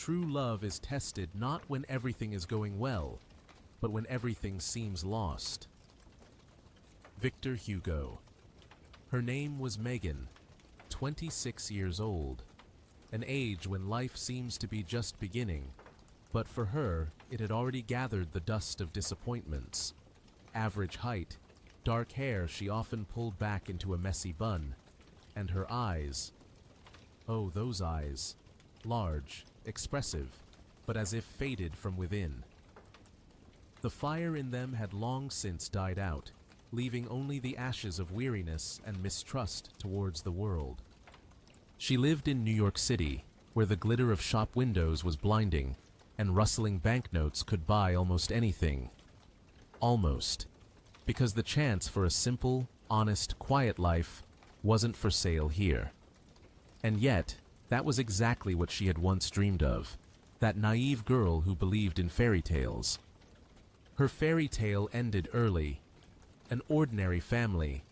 True love is tested not when everything is going well, but when everything seems lost. Victor Hugo. Her name was Megan, 26 years old, an age when life seems to be just beginning, but for her, it had already gathered the dust of disappointments. Average height, dark hair she often pulled back into a messy bun, and her eyes, oh, those eyes, large, expressive, but as if faded from within. The fire in them had long since died out, leaving only the ashes of weariness and mistrust towards the world. She lived in New York City, where the glitter of shop windows was blinding, and rustling banknotes could buy almost anything. Almost. Because the chance for a simple, honest, quiet life wasn't for sale here. And yet, that was exactly what she had once dreamed of, that naive girl who believed in fairy tales. Her fairy tale ended early. An ordinary family,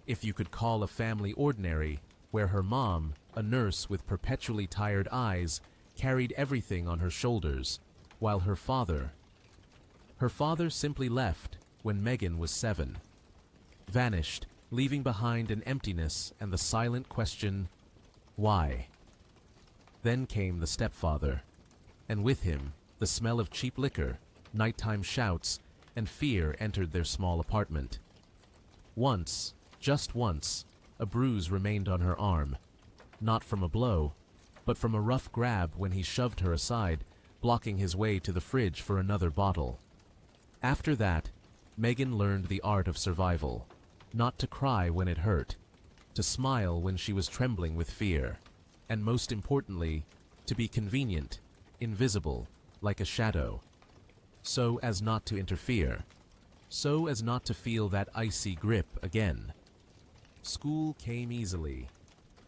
if you could call a family ordinary, where her mom, a nurse with perpetually tired eyes, carried everything on her shoulders, while her father simply left when Megan was 7. Vanished, leaving behind an emptiness and the silent question, why? Then came the stepfather, and with him, the smell of cheap liquor, nighttime shouts, and fear entered their small apartment. Once, just once, a bruise remained on her arm, not from a blow, but from a rough grab when he shoved her aside, blocking his way to the fridge for another bottle. After that, Megan learned the art of survival, not to cry when it hurt, to smile when she was trembling with fear, and most importantly, to be convenient, invisible, like a shadow, so as not to interfere, so as not to feel that icy grip again. School came easily.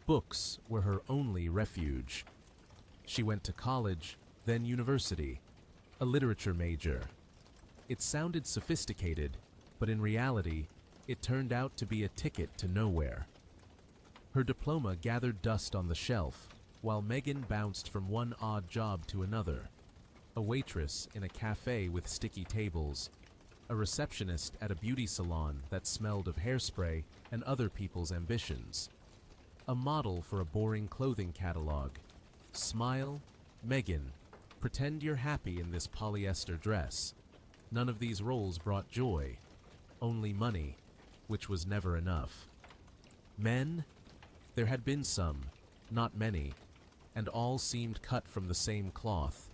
Books were her only refuge. She went to college, then university, a literature major. It sounded sophisticated, but in reality, it turned out to be a ticket to nowhere. Her diploma gathered dust on the shelf, while Megan bounced from one odd job to another. A waitress in a cafe with sticky tables, a receptionist at a beauty salon that smelled of hairspray and other people's ambitions, a model for a boring clothing catalog. Smile, Megan, pretend you're happy in this polyester dress. None of these roles brought joy, only money, which was never enough. Men? There had been some, not many, and all seemed cut from the same cloth.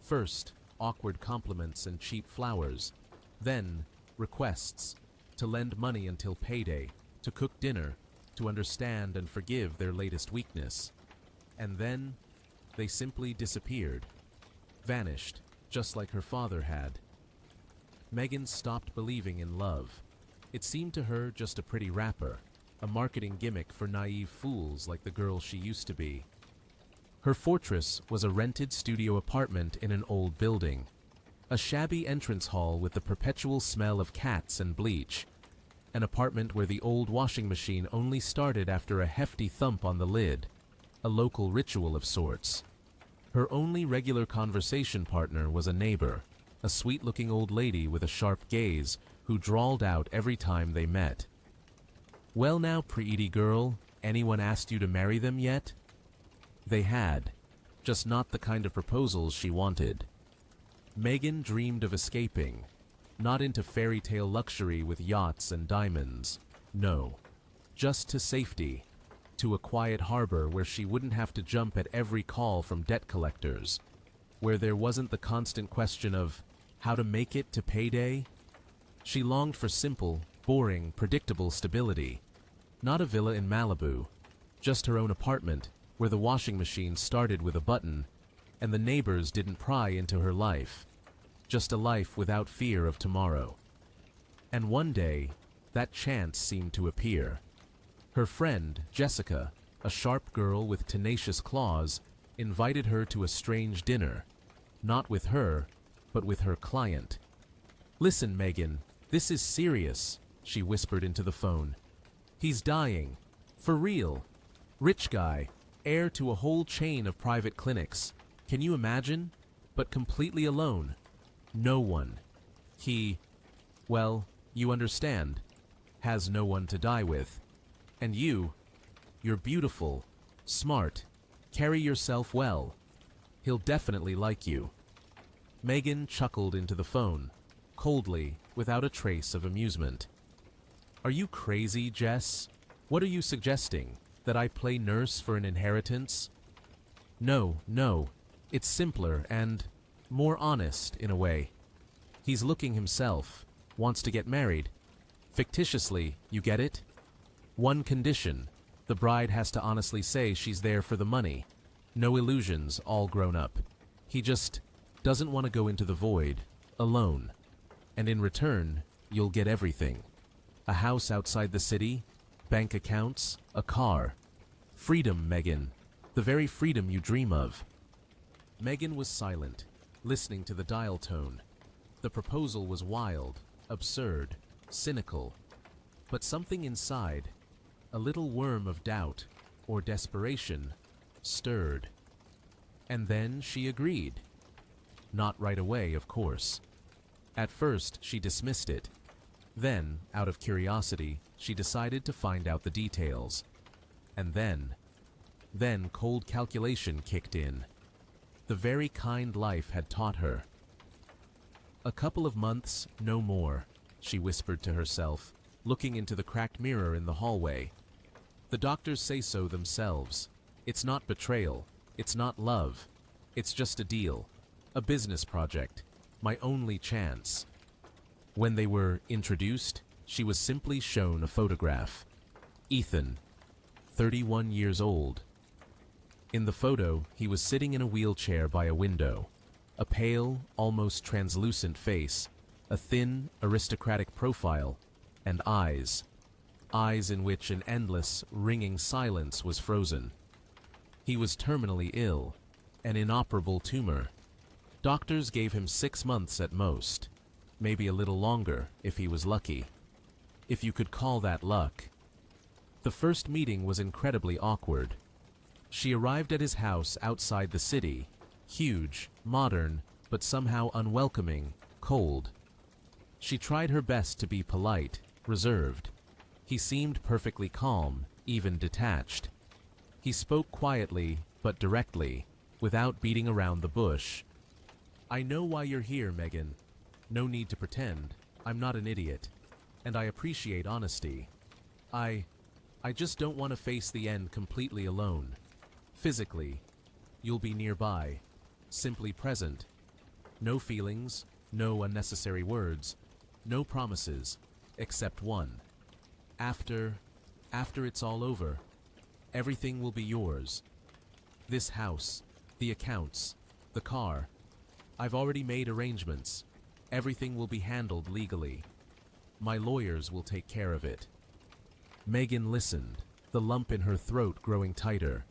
First, awkward compliments and cheap flowers. Then, requests, to lend money until payday, to cook dinner, to understand and forgive their latest weakness. And then, they simply disappeared. Vanished, just like her father had. Megan stopped believing in love. It seemed to her just a pretty wrapper, a marketing gimmick for naive fools like the girl she used to be. Her fortress was a rented studio apartment in an old building, a shabby entrance hall with the perpetual smell of cats and bleach, an apartment where the old washing machine only started after a hefty thump on the lid, a local ritual of sorts. Her only regular conversation partner was a neighbor, a sweet-looking old lady with a sharp gaze who drawled out every time they met. "Well now, pretty girl, anyone asked you to marry them yet?" They had, just not the kind of proposals she wanted. Megan dreamed of escaping, not into fairy tale luxury with yachts and diamonds. No, just to safety, to a quiet harbor where she wouldn't have to jump at every call from debt collectors, where there wasn't the constant question of how to make it to payday. She longed for simple, boring, predictable stability. Not a villa in Malibu, just her own apartment, where the washing machine started with a button, and the neighbors didn't pry into her life. Just a life without fear of tomorrow. And one day, that chance seemed to appear. Her friend, Jessica, a sharp girl with tenacious claws, invited her to a strange dinner. Not with her, but with her client. "Listen, Megan, this is serious," she whispered into the phone. "He's dying. For real. Rich guy, heir to a whole chain of private clinics. Can you imagine? But completely alone. No one. He, well, you understand, has no one to die with. And you're beautiful, smart, carry yourself well. He'll definitely like you. Megan chuckled into the phone, coldly, without a trace of amusement. Are you crazy, Jess? What are you suggesting? That I play nurse for an inheritance? No, it's simpler and more honest in a way. He's looking himself, wants to get married. Fictitiously, you get it? One condition, the bride has to honestly say she's there for the money. No illusions, all grown up. He just doesn't want to go into the void, alone. And in return, you'll get everything. A house outside the city, bank accounts, a car. Freedom, Megan. The very freedom you dream of. Megan was silent, listening to the dial tone. The proposal was wild, absurd, cynical. But something inside, a little worm of doubt or desperation, stirred. And then she agreed. Not right away, of course. At first, she dismissed it. Then, out of curiosity, she decided to find out the details. And then cold calculation kicked in. The very kind life had taught her. A couple of months, no more, she whispered to herself, looking into the cracked mirror in the hallway. The doctors say so themselves. It's not betrayal. It's not love. It's just a deal. A business project. My only chance. When they were introduced, she was simply shown a photograph. Ethan, 31 years old. In the photo, he was sitting in a wheelchair by a window. A pale, almost translucent face, a thin, aristocratic profile, and eyes. Eyes in which an endless, ringing silence was frozen. He was terminally ill, an inoperable tumor. Doctors gave him 6 months at most, maybe a little longer if he was lucky. If you could call that luck. The first meeting was incredibly awkward. She arrived at his house outside the city, huge, modern, but somehow unwelcoming, cold. She tried her best to be polite, reserved. He seemed perfectly calm, even detached. He spoke quietly, but directly, without beating around the bush. I know why you're here, Megan. No need to pretend. I'm not an idiot. And I appreciate honesty. I just don't want to face the end completely alone. Physically, you'll be nearby, simply present. No feelings, no unnecessary words, no promises, except one. After it's all over, everything will be yours. This house, the accounts, the car. I've already made arrangements. Everything will be handled legally. My lawyers will take care of it. Megan listened, the lump in her throat growing tighter.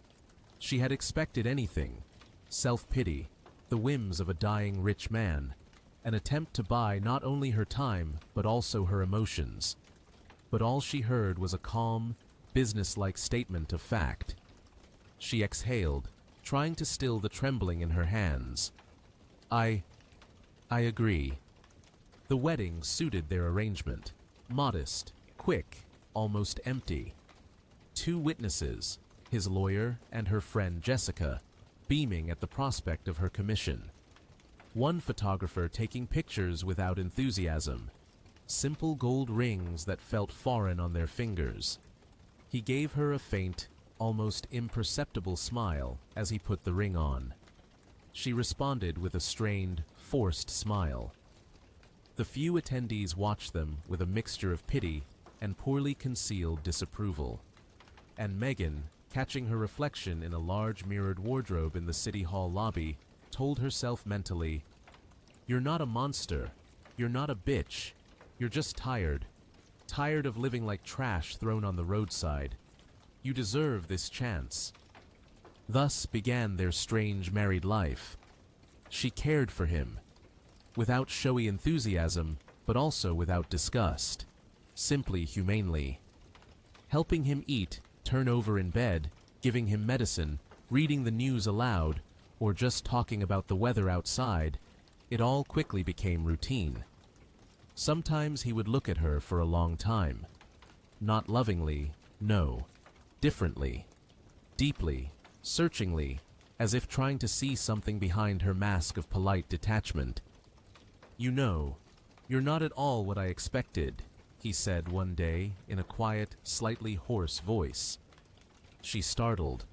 She had expected anything. Self-pity, the whims of a dying rich man, an attempt to buy not only her time, but also her emotions. But all she heard was a calm, business-like statement of fact. She exhaled, trying to still the trembling in her hands. I agree. The wedding suited their arrangement. Modest, quick, almost empty. 2 witnesses, his lawyer and her friend Jessica, beaming at the prospect of her commission. 1 photographer taking pictures without enthusiasm. Simple gold rings that felt foreign on their fingers. He gave her a faint, almost imperceptible smile as he put the ring on. She responded with a strained, forced smile. The few attendees watched them with a mixture of pity and poorly concealed disapproval. And Megan, catching her reflection in a large mirrored wardrobe in the City Hall lobby, told herself mentally, "You're not a monster. You're not a bitch. You're just tired. Tired of living like trash thrown on the roadside. You deserve this chance." Thus began their strange married life. She cared for him, without showy enthusiasm, but also without disgust, simply humanely. Helping him eat, turn over in bed, giving him medicine, reading the news aloud, or just talking about the weather outside, it all quickly became routine. Sometimes he would look at her for a long time. Not lovingly, no. Differently. Deeply, searchingly, as if trying to see something behind her mask of polite detachment. "You know, you're not at all what I expected," he said one day in a quiet, slightly hoarse voice. She startled.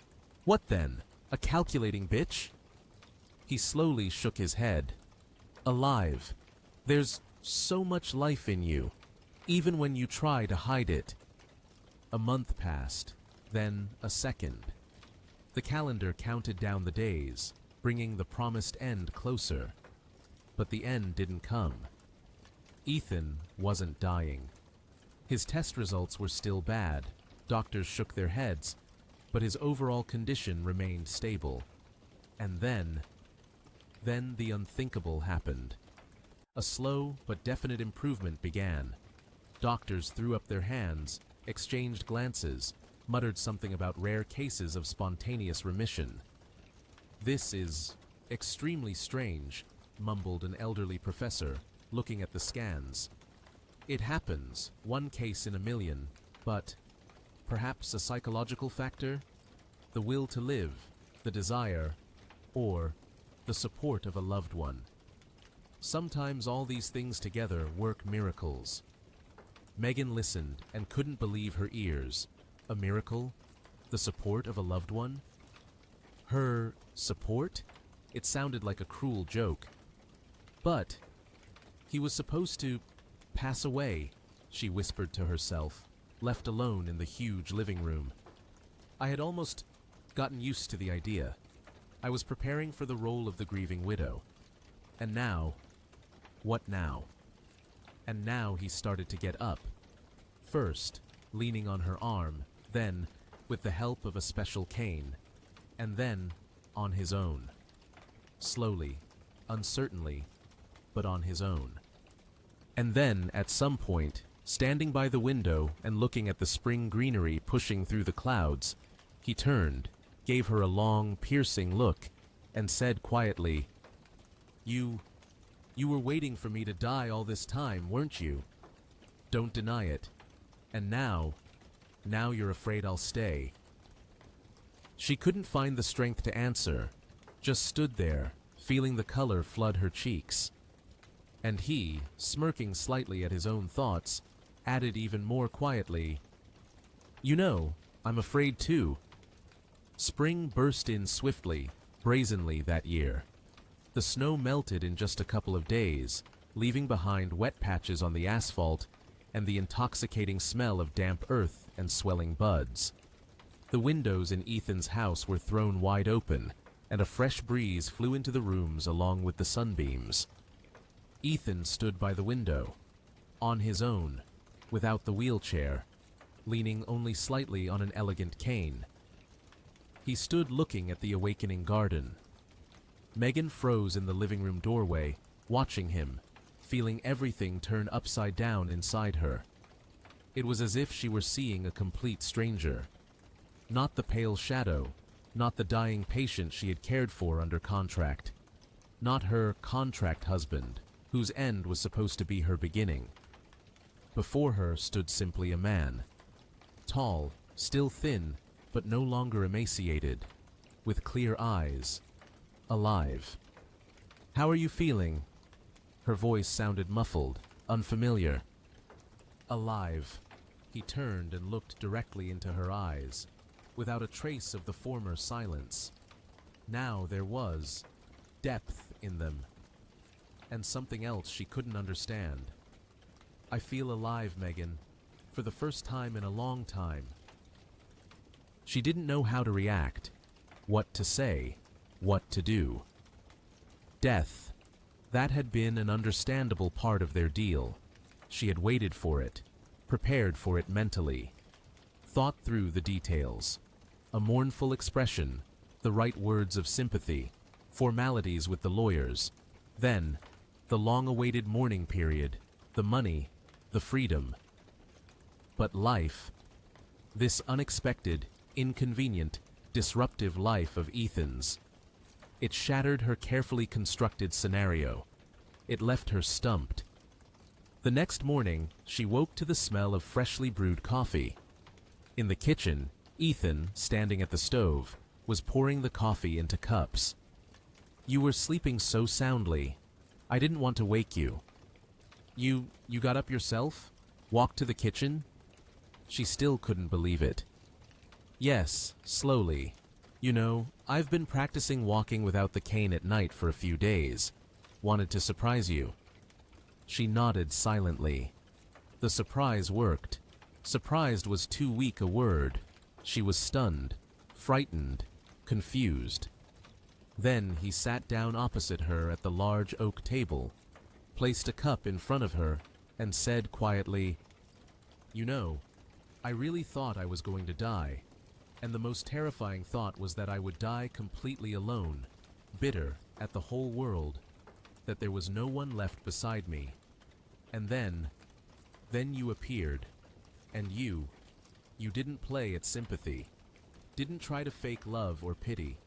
"What then? A calculating bitch?" He slowly shook his head. "Alive. There's so much life in you, even when you try to hide it." A month passed, then a second. The calendar counted down the days, bringing the promised end closer. But the end didn't come. Ethan wasn't dying. His test results were still bad. Doctors shook their heads, but his overall condition remained stable. And then the unthinkable happened. A slow but definite improvement began. Doctors threw up their hands, exchanged glances, muttered something about rare cases of spontaneous remission. "This is extremely strange," mumbled an elderly professor, looking at the scans. "It happens, one case in a million, but perhaps a psychological factor? The will to live, the desire, or the support of a loved one. Sometimes all these things together work miracles." Megan listened and couldn't believe her ears. A miracle? The support of a loved one? Her support? It sounded like a cruel joke. "But he was supposed to pass away," she whispered to herself, left alone in the huge living room. "I had almost gotten used to the idea. I was preparing for the role of the grieving widow. And now, what now?" And now he started to get up. First, leaning on her arm, then, with the help of a special cane, and then, on his own. Slowly, uncertainly, but on his own. And then, at some point, standing by the window and looking at the spring greenery pushing through the clouds, he turned, gave her a long, piercing look, and said quietly, You were waiting for me to die all this time, weren't you? Don't deny it. And now you're afraid I'll stay." She couldn't find the strength to answer, just stood there, feeling the color flood her cheeks. And he, smirking slightly at his own thoughts, added even more quietly, "You know, I'm afraid too." Spring burst in swiftly, brazenly that year. The snow melted in just a couple of days, leaving behind wet patches on the asphalt and the intoxicating smell of damp earth and swelling buds. The windows in Ethan's house were thrown wide open, and a fresh breeze flew into the rooms along with the sunbeams. Ethan stood by the window, on his own, without the wheelchair, leaning only slightly on an elegant cane. He stood looking at the awakening garden. Megan froze in the living room doorway, watching him, feeling everything turn upside down inside her. It was as if she were seeing a complete stranger. Not the pale shadow, not the dying patient she had cared for under contract. Not her contract husband, whose end was supposed to be her beginning. Before her stood simply a man. Tall, still thin, but no longer emaciated, with clear eyes. Alive. "How are you feeling?" Her voice sounded muffled, unfamiliar. Alive. He turned and looked directly into her eyes, without a trace of the former silence. Now there was depth in them, and something else she couldn't understand. "I feel alive, Megan, for the first time in a long time." She didn't know how to react, what to say, what to do. Death. That had been an understandable part of their deal. She had waited for it, prepared for it mentally, thought through the details. A mournful expression, the right words of sympathy, formalities with the lawyers. Then, the long-awaited mourning period, the money, the freedom. But life, this unexpected, inconvenient, disruptive life of Ethan's. It shattered her carefully constructed scenario. It left her stumped. The next morning, she woke to the smell of freshly brewed coffee. In the kitchen, Ethan, standing at the stove, was pouring the coffee into cups. "You were sleeping so soundly. I didn't want to wake you." You got up yourself? Walked to the kitchen?" She still couldn't believe it. "Yes, slowly. You know, I've been practicing walking without the cane at night for a few days. Wanted to surprise you." She nodded silently. The surprise worked. Surprised was too weak a word. She was stunned, frightened, confused. Then he sat down opposite her at the large oak table, placed a cup in front of her, and said quietly, "You know, I really thought I was going to die, and the most terrifying thought was that I would die completely alone, bitter at the whole world, that there was no one left beside me. And then you appeared, and you didn't play at sympathy, didn't try to fake love or pity.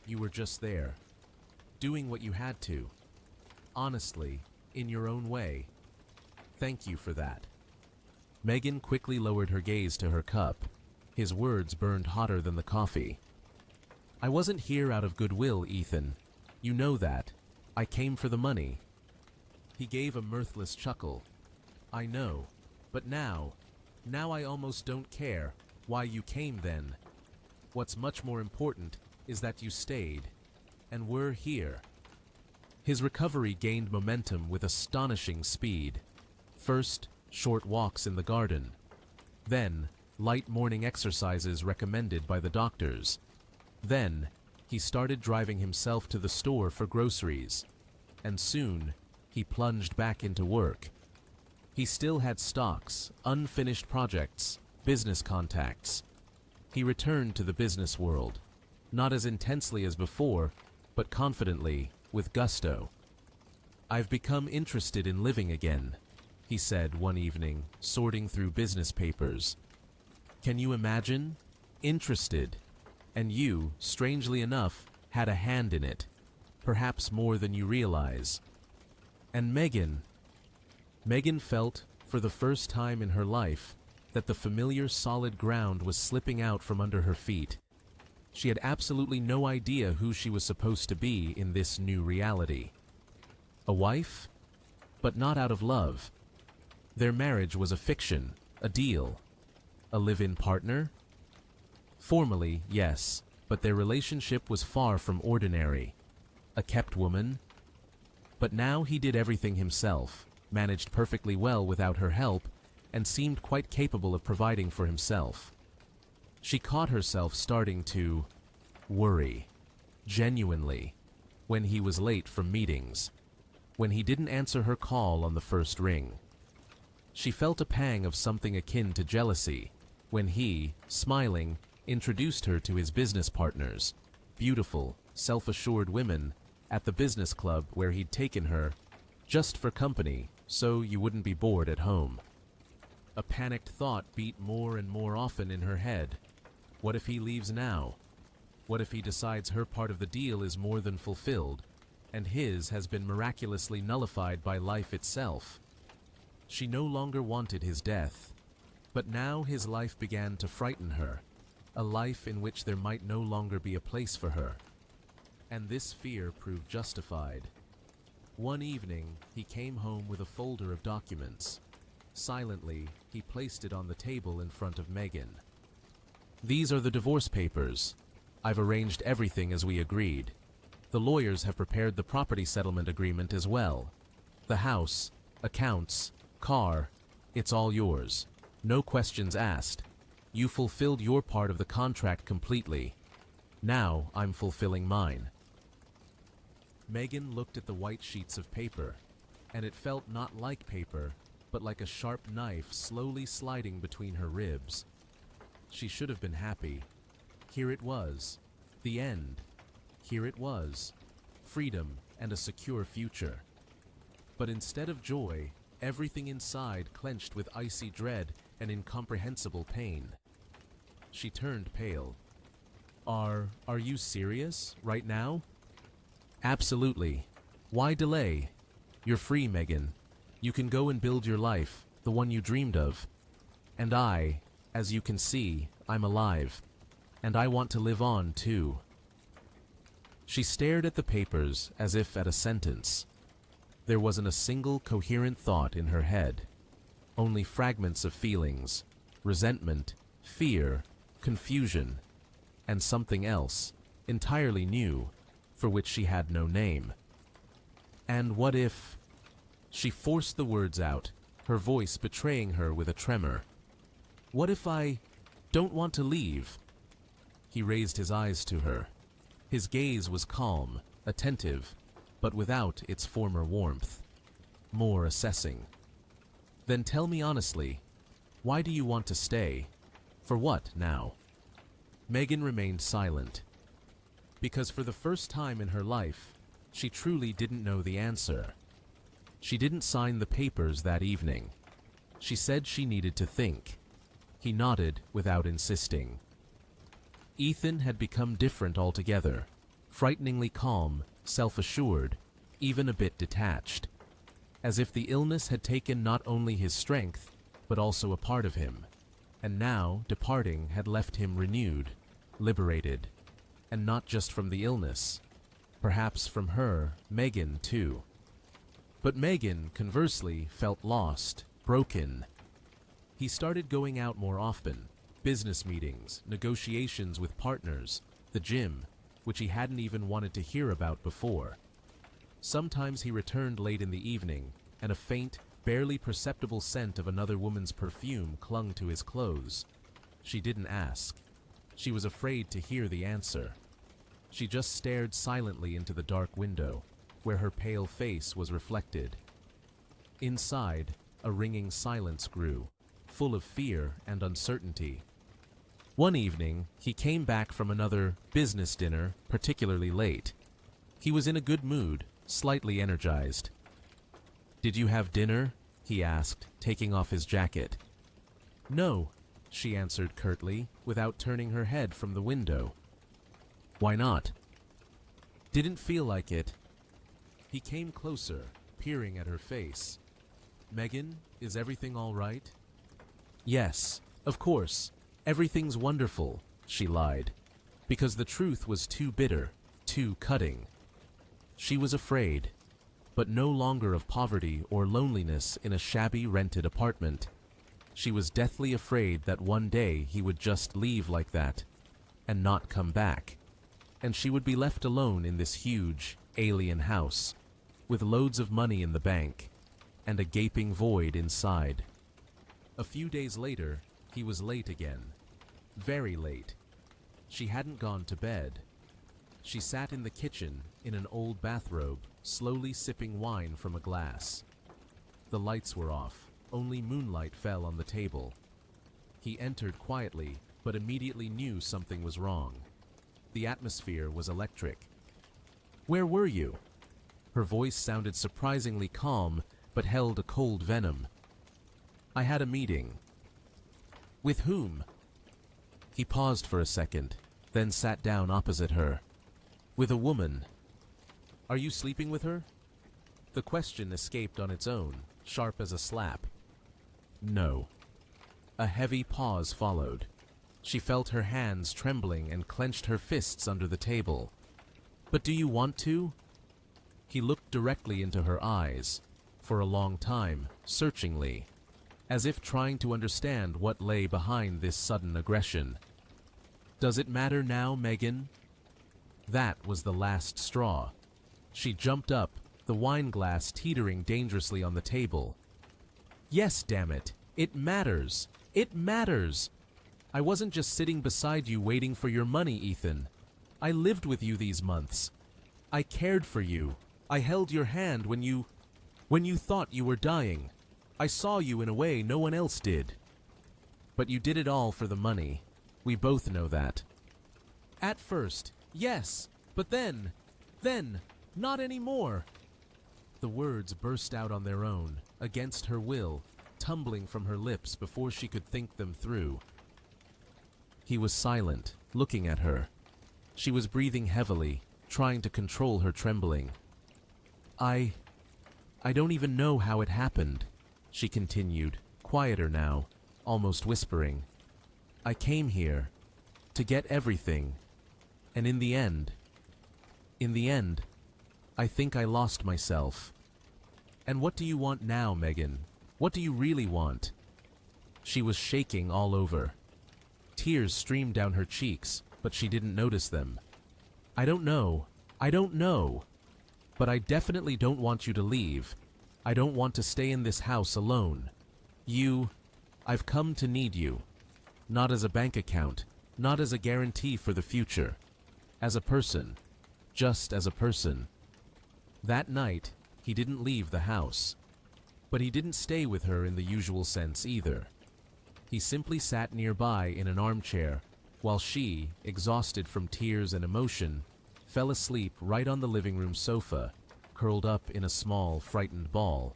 You were just there, doing what you had to, honestly, in your own way. Thank you for that." Megan quickly lowered her gaze to her cup. His words burned hotter than the coffee. "I wasn't here out of goodwill, Ethan. You know that. I came for the money." He gave a mirthless chuckle. "I know, but now I almost don't care why you came then. What's much more important is that you stayed, and we're here." His recovery gained momentum with astonishing speed. First, short walks in the garden. Then, light morning exercises recommended by the doctors. Then, he started driving himself to the store for groceries. And soon, he plunged back into work. He still had stocks, unfinished projects, business contacts. He returned to the business world, not as intensely as before, but confidently, with gusto. "I've become interested in living again," he said one evening, sorting through business papers. "Can you imagine? Interested. And you, strangely enough, had a hand in it, perhaps more than you realize." And Megan felt, for the first time in her life, that the familiar solid ground was slipping out from under her feet. She had absolutely no idea who she was supposed to be in this new reality. A wife? But not out of love. Their marriage was a fiction, a deal. A live-in partner? Formally, yes, but their relationship was far from ordinary. A kept woman? But now he did everything himself, managed perfectly well without her help, and seemed quite capable of providing for himself. She caught herself starting to worry, genuinely, when he was late from meetings, when he didn't answer her call on the first ring. She felt a pang of something akin to jealousy when he, smiling, introduced her to his business partners, beautiful, self-assured women, at the business club where he'd taken her, just for company, so you wouldn't be bored at home. A panicked thought beat more and more often in her head. What if he leaves now? What if he decides her part of the deal is more than fulfilled, and his has been miraculously nullified by life itself? She no longer wanted his death, but now his life began to frighten her, a life in which there might no longer be a place for her. And this fear proved justified. One evening, he came home with a folder of documents. Silently, he placed it on the table in front of Megan. "These are the divorce papers. I've arranged everything as we agreed. The lawyers have prepared the property settlement agreement as well. The house, accounts, car, it's all yours. No questions asked. You fulfilled your part of the contract completely. Now I'm fulfilling mine." Megan looked at the white sheets of paper, and it felt not like paper, but like a sharp knife slowly sliding between her ribs. She should have been happy. Here it was. The end. Here it was. Freedom and a secure future. But instead of joy, everything inside clenched with icy dread and incomprehensible pain. She turned pale. Are you serious, right now?" Absolutely. Why delay? You're free, Megan. You can go and build your life, the one you dreamed of. And I, as you can see, I'm alive. And I want to live on, too. She stared at the papers as if at a sentence. There wasn't a single coherent thought in her head. Only fragments of feelings, resentment, fear, confusion, and something else, entirely new, for which she had no name. And what if... She forced the words out, her voice betraying her with a tremor. What if I don't want to leave? He raised his eyes to her. His gaze was calm, attentive, but without its former warmth. More assessing. Then tell me honestly, why do you want to stay? For what now? Megan remained silent. Because for the first time in her life, she truly didn't know the answer. She didn't sign the papers that evening. She said she needed to think. He nodded without insisting. Ethan had become different altogether, frighteningly calm, self-assured, even a bit detached, as if the illness had taken not only his strength, but also a part of him, and now, departing, had left him renewed, liberated, and not just from the illness, perhaps from her, Megan, too. But Megan, conversely, felt lost, broken. He started going out more often, business meetings, negotiations with partners, the gym, which he hadn't even wanted to hear about before. Sometimes he returned late in the evening, and a faint, barely perceptible scent of another woman's perfume clung to his clothes. She didn't ask. She was afraid to hear the answer. She just stared silently into the dark window, where her pale face was reflected. Inside, a ringing silence grew, full of fear and uncertainty. One evening, he came back from another business dinner particularly late. He was in a good mood, slightly energized. "Did you have dinner?" he asked, taking off his jacket. "No," she answered curtly, without turning her head from the window. "Why not?" "Didn't feel like it." He came closer, peering at her face. "Megan, is everything all right?" "Yes, of course. Everything's wonderful," she lied, because the truth was too bitter, too cutting. She was afraid, but no longer of poverty or loneliness in a shabby rented apartment. She was deathly afraid that one day he would just leave like that, and not come back, and she would be left alone in this huge, alien house, with loads of money in the bank, and a gaping void inside. A few days later, he was late again. Very late. She hadn't gone to bed. She sat in the kitchen, in an old bathrobe, slowly sipping wine from a glass. The lights were off. Only moonlight fell on the table. He entered quietly, but immediately knew something was wrong. The atmosphere was electric. "Where were you?" Her voice sounded surprisingly calm, but held a cold venom. "I had a meeting." "With whom?" He paused for a second, then sat down opposite her. "With a woman." "Are you sleeping with her?" The question escaped on its own, sharp as a slap. "No." A heavy pause followed. She felt her hands trembling and clenched her fists under the table. "But do you want to?" He looked directly into her eyes, for a long time, searchingly, as if trying to understand what lay behind this sudden aggression. "Does it matter now, Megan?" That was the last straw. She jumped up, the wine glass teetering dangerously on the table. "Yes, damn it! It matters! It matters! I wasn't just sitting beside you waiting for your money, Ethan. I lived with you these months. I cared for you. I held your hand when you thought you were dying. I saw you in a way no one else did. But you did it all for the money. We both know that." "At first, yes, but then, not anymore." The words burst out on their own, against her will, tumbling from her lips before she could think them through. He was silent, looking at her. She was breathing heavily, trying to control her trembling. I don't even know how it happened," she continued, quieter now, almost whispering. "I came here to get everything, and in the end, I think I lost myself." "And what do you want now, Megan? What do you really want?" She was shaking all over. Tears streamed down her cheeks, but she didn't notice them. I don't know. But I definitely don't want you to leave. I don't want to stay in this house alone. I've come to need you. Not as a bank account, not as a guarantee for the future. As a person. Just as a person." That night, he didn't leave the house. But he didn't stay with her in the usual sense either. He simply sat nearby in an armchair, while she, exhausted from tears and emotion, fell asleep right on the living room sofa, curled up in a small, frightened ball.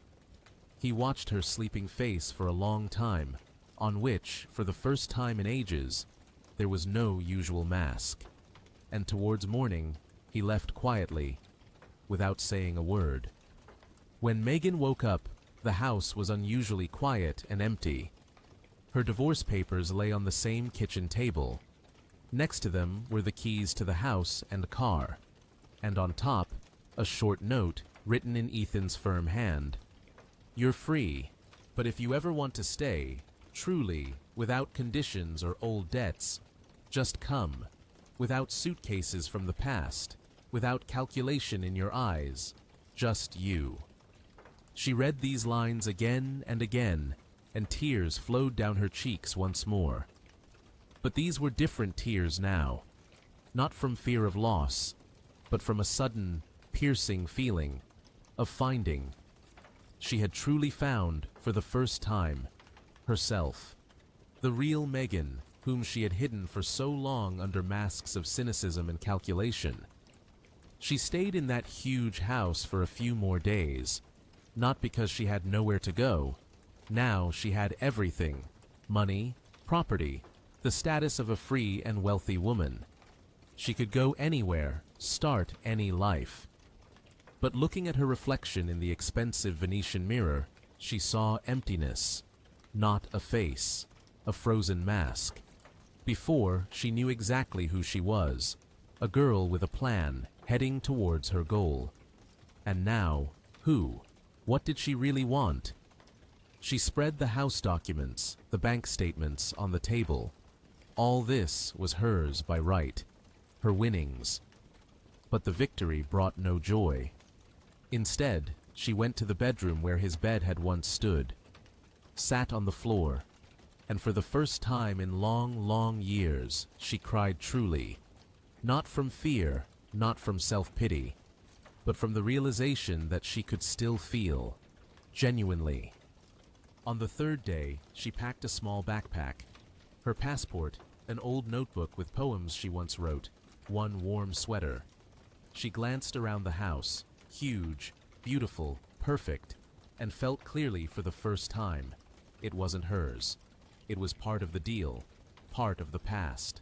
He watched her sleeping face for a long time, on which, for the first time in ages, there was no usual mask. And towards morning, he left quietly, without saying a word. When Megan woke up, the house was unusually quiet and empty. Her divorce papers lay on the same kitchen table. Next to them were the keys to the house and car, and on top, a short note written in Ethan's firm hand. "You're free, but if you ever want to stay, truly, without conditions or old debts, just come, without suitcases from the past, without calculation in your eyes, just you." She read these lines again and again, and tears flowed down her cheeks once more. But these were different tears now, not from fear of loss, but from a sudden, piercing feeling of finding. She had truly found, for the first time, herself. The real Megan, whom she had hidden for so long under masks of cynicism and calculation. She stayed in that huge house for a few more days, not because she had nowhere to go. Now she had everything: money, property, the status of a free and wealthy woman. She could go anywhere, start any life. But looking at her reflection in the expensive Venetian mirror, she saw emptiness, not a face, a frozen mask. Before, she knew exactly who she was, a girl with a plan, heading towards her goal. And now, who? What did she really want? She spread the house documents, the bank statements, on the table. All this was hers by right, her winnings. But the victory brought no joy. Instead, she went to the bedroom where his bed had once stood, sat on the floor, and for the first time in long, long years, she cried truly. Not from fear, not from self-pity, but from the realization that she could still feel, genuinely. On the third day, she packed a small backpack, her passport, an old notebook with poems she once wrote, one warm sweater. She glanced around the house, huge, beautiful, perfect, and felt clearly for the first time. It wasn't hers. It was part of the deal, part of the past.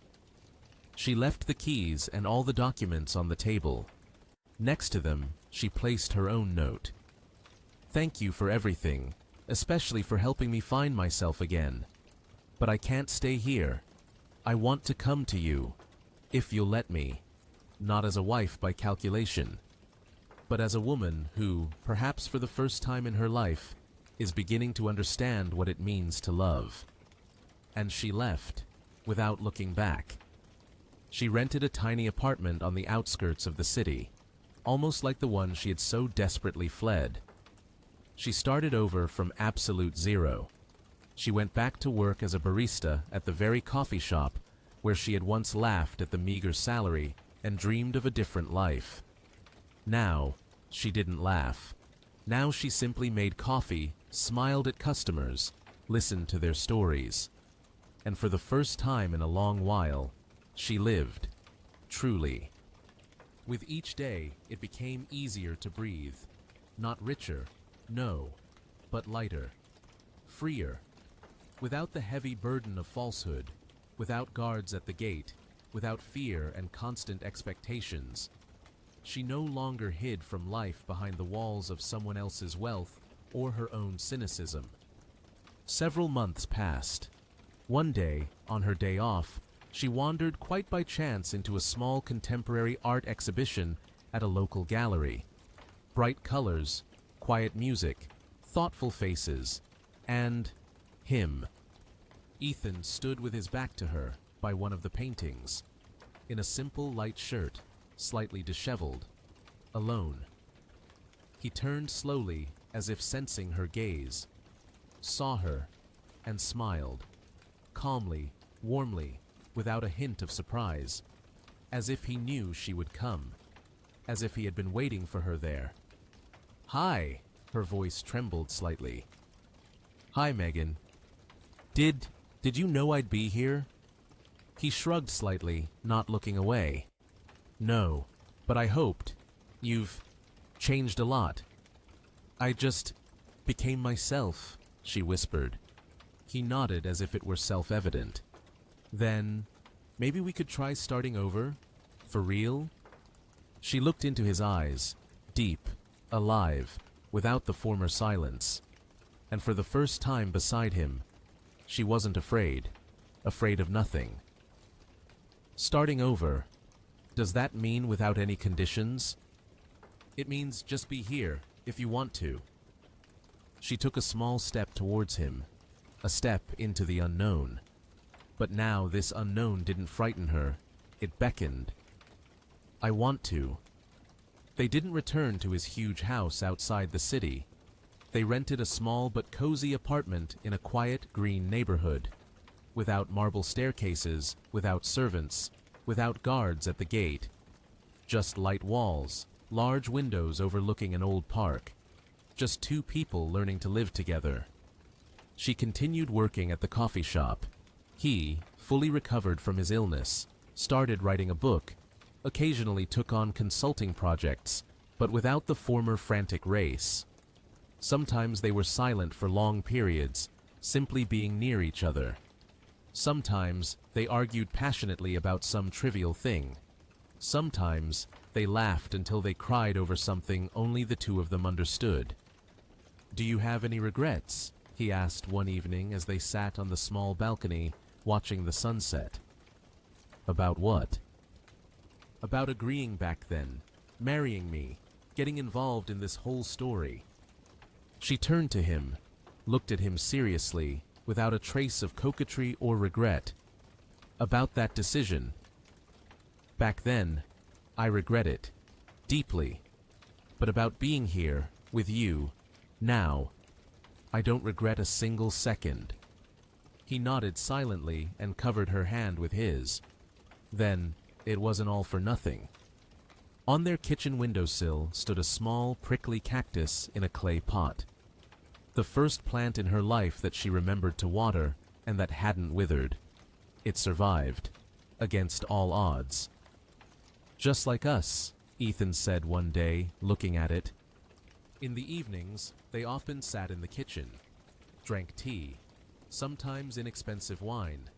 She left the keys and all the documents on the table. Next to them, she placed her own note. "Thank you for everything, especially for helping me find myself again. But I can't stay here. I want to come to you, if you'll let me, not as a wife by calculation, but as a woman who, perhaps for the first time in her life, is beginning to understand what it means to love." And she left, without looking back. She rented a tiny apartment on the outskirts of the city, almost like the one she had so desperately fled. She started over from absolute zero. She went back to work as a barista at the very coffee shop where she had once laughed at the meager salary and dreamed of a different life. Now, she didn't laugh. Now she simply made coffee, smiled at customers, listened to their stories. And for the first time in a long while, she lived, truly. With each day, it became easier to breathe. Not richer, no, but lighter, freer, without the heavy burden of falsehood, without guards at the gate, without fear and constant expectations. She no longer hid from life behind the walls of someone else's wealth or her own cynicism. Several months passed. One day, on her day off, she wandered quite by chance into a small contemporary art exhibition at a local gallery. Bright colors, quiet music, thoughtful faces, and him. Ethan stood with his back to her by one of the paintings, in a simple light shirt, slightly disheveled, alone. He turned slowly, as if sensing her gaze, saw her, and smiled, calmly, warmly, without a hint of surprise, as if he knew she would come, as if he had been waiting for her there. "Hi," her voice trembled slightly. "Hi, Megan. Did you know I'd be here?" He shrugged slightly, not looking away. "No, but I hoped. You've changed a lot." "I just became myself," she whispered. He nodded as if it were self-evident. "Then, maybe we could try starting over? For real?" She looked into his eyes, deep, alive, without the former silence. And for the first time beside him, she wasn't afraid of nothing. "Starting over, does that mean without any conditions?" "It means just be here, if you want to." She took a small step towards him, a step into the unknown. But now this unknown didn't frighten her, it beckoned. "I want to." They didn't return to his huge house outside the city. They rented a small but cozy apartment in a quiet green neighborhood, without marble staircases, without servants, without guards at the gate. Just light walls, large windows overlooking an old park. Just two people learning to live together. She continued working at the coffee shop. He, fully recovered from his illness, started writing a book, occasionally took on consulting projects, but without the former frantic race. Sometimes they were silent for long periods, simply being near each other. Sometimes they argued passionately about some trivial thing. Sometimes they laughed until they cried over something only the two of them understood. "Do you have any regrets?" he asked one evening as they sat on the small balcony watching the sunset. "About what?" "About agreeing back then, marrying me, getting involved in this whole story." She turned to him, looked at him seriously, without a trace of coquetry or regret. "About that decision. Back then, I regret it, deeply. But about being here, with you, now, I don't regret a single second." He nodded silently and covered her hand with his. Then, it wasn't all for nothing. On their kitchen windowsill stood a small, prickly cactus in a clay pot. The first plant in her life that she remembered to water and that hadn't withered. It survived, against all odds. "Just like us," Ethan said one day, looking at it. In the evenings, they often sat in the kitchen, drank tea, sometimes inexpensive wine,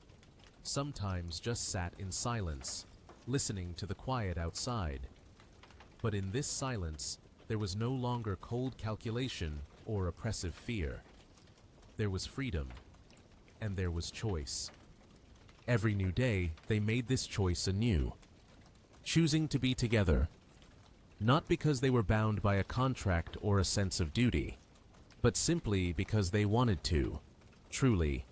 sometimes just sat in silence, listening to the quiet outside. But in this silence, there was no longer cold calculation or oppressive fear. There was freedom, and there was choice. Every new day, they made this choice anew, choosing to be together, not because they were bound by a contract or a sense of duty, but simply because they wanted to, truly,